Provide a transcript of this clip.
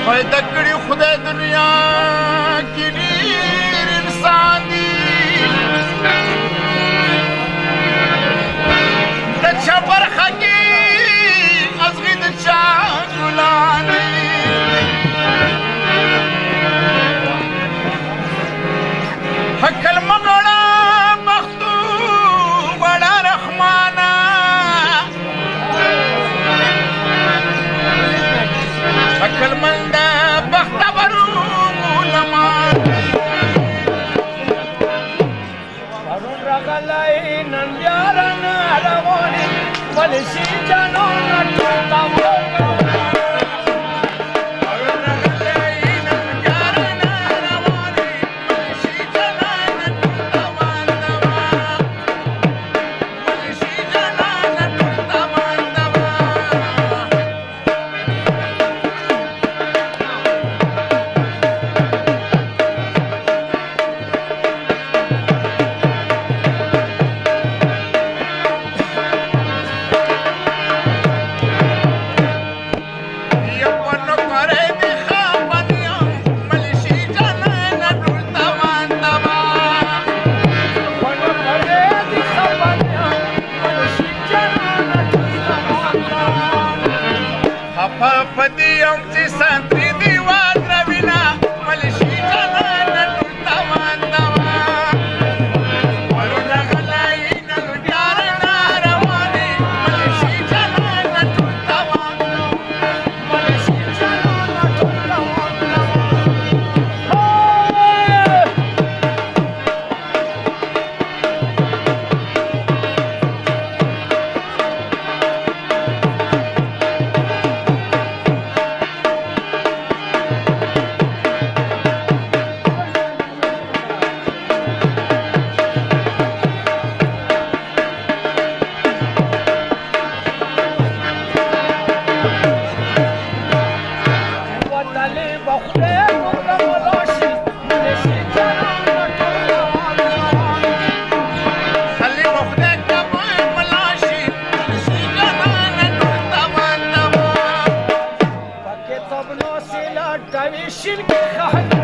پیدا کړی خدای دنیا کې ډېر انسان دي د چا برخه کې ازغي د چا ګلان دي کلمه غواړه پښتو غواړه رحمانه عقلمند بختورو علما پرون راغلی نن بیا رانه روانې ولې شي جانانه ټوټه پدې یم چې سنتري دیوال روینه ولې شي جانانه ټول تاوان دوا پرون راغلی نن بیا رانه روانې ولې شي جانانه ټول تاوان دوا ولې شي جانانه ټول تاوان شركة